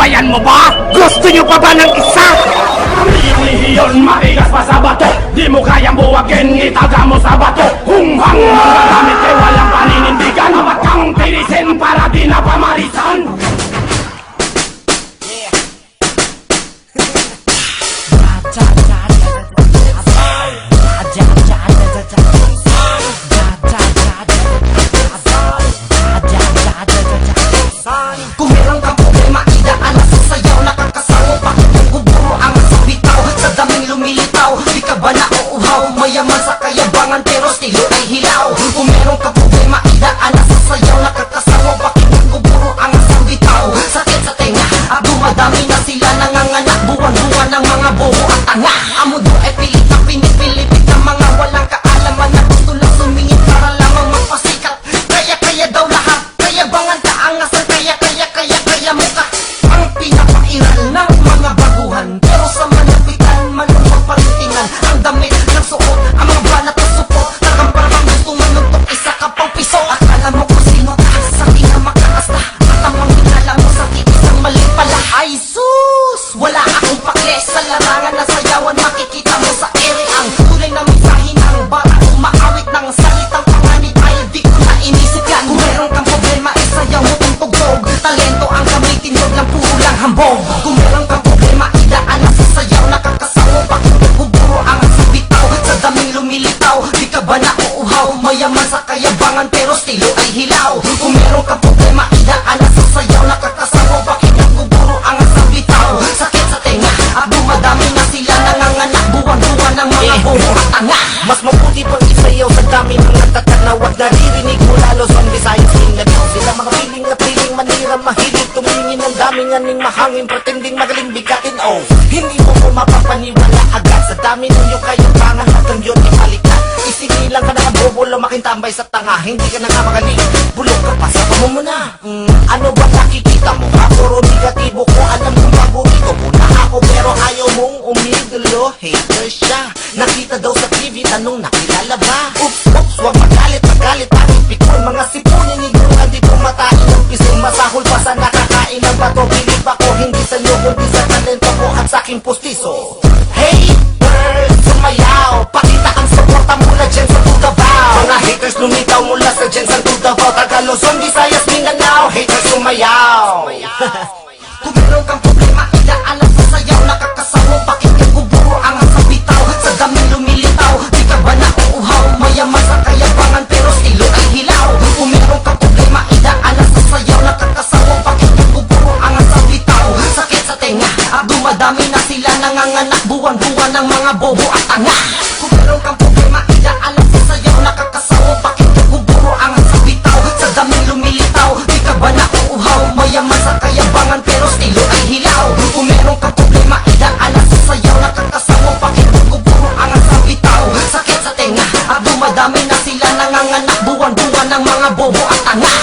Napapatayan mo ba? Gusto nyo pa ba ng isa? Lehiyon, matigas pa sa bato. Di mo kayang buwagin, itaga mo sa bato. Hunghang mga gamit kay walang paninindigan. Dapat kang tirisin para di na pamarisan. Kung meron kang problema, idaan na sa sayaw. Nakakasawa, bakit yung guburo ang nasa bitaw? Sa daming lumilitaw, di ka ba nauuhaw? Mayaman sa kayabangan pero estilo ay hilaw. Kung meron kang problema, idaan na sa sayaw. Nakakasawa, bakit yung guburo ang nasa bitaw? Sakit sa tenga, at dumadami na sila nanganganak. Buwan-buwan ng mga bobo at tanga. Ang mundo ay pilit na pinipilipit ng mga walang kaalaman na gusto lang sumingit para lamang magpasikat. Kaya daw lahat, kayabangan ka ang nasa kaya mo ka ang pinapairal ng mga baguhan. Pero sa malapitan, malumang parintingan. Ang damit ng suot, ang mga banat na supot. Nakamparang gusto manuntok, isa ka pang piso. Akala mo kung sino ka, sa tingin makakasta. At ang mga hinala mo sa titisang mali pala. Ay sus, wala akong pakle sa larangan na sayawan. Makikita mo sa ere ang tunay na mensahe ng bata. Umaawit ng salitang panganib ay di ko na inisip yan. Kung meron kang problema, isayaw mo kung tugtog. Talento ang gamitin, yun lang puro lang hambog. Kung meron kang problema, idaan na sa sayaw. Nakakasawa, bakit nagbuburo ang sabitaw? Sa daming lumilitaw, di ka ba nauuhaw? Mayaman sa kayabangan pero estilo ay hilaw. Kung meron kang problema, idaan na sa sayaw. Nakakasawa, bakit nagbuburo ang sabitaw? Sakit sa tenga, at dumadami na sila nanganganak. Buwan-buwan ng mga bobo at tanga. Mas mabuti pang isayaw sa dami ng natatanaw at naririnig mo lalo sa Visayas Mindanao. Sila mga piling at piling manira mahilig tumingin ang daming aning mahangin pretending magaling bigatin. Oh, hindi mo mapapaniwala agad sa dami ng iyong kayabangan at ang yun ipalikat. Isinilang ka na ang bobo lumaking tambay sa tanga. Hindi ka na nga magaling, bulog ka pa sa pamumuna. Ano ba nakikita mo? Puro negatibo ko, alam mo paborito mo na ako pero ayaw mong umidolo. Hater siya, nakita daw sa TV, tanong nakilala ba? Oops, wag magalit, pangit pikon. Mga sipunin ni Gura, di pumatain ng pisong. Masahol pa sa nakakain ng bato. Bilib ako, hindi sa inyo, kundi sa talento ko at sa aking pustiso. Haters, sumayaw, pakita ang suporta mula dyan sa Davao. Mga haters lumitaw mula sa dyan sa Davao. Taga Luzon, Visayas, Mindanao, haters sumayaw. Kung meron kang problema, idaan na sa sayaw. Nakakasawa, bakit nagbuburo ang sabitaw? Sa daming lumilitaw, di ka ba nauuhaw? Mayaman sa kayabangan pero estilo ay hilaw. Kung meron kang problema, idaan na sa sayaw. Nakakasawa, bakit nagbuburo ang sabitaw? Sakit sa tenga, at dumadami na sila nanganganak. Buwan-buwan ng mga bobo at tanga. Kung meron kang problema, idaan na sa sayaw. Nakakasawa, bakit nagbuburo ang sabitaw? Sa daming lumilitaw, di ka ba nauuhaw? Mayaman sa kayabangan pero estilo ay hilaw. Kung meron kang problema, idaan na sa sayaw. Nakakasawa, bakit nagbuburo ang sabitaw? Sakit sa tenga, at dumadami na sila nanganganak. Buwan-buwan ng mga bobo at tanga.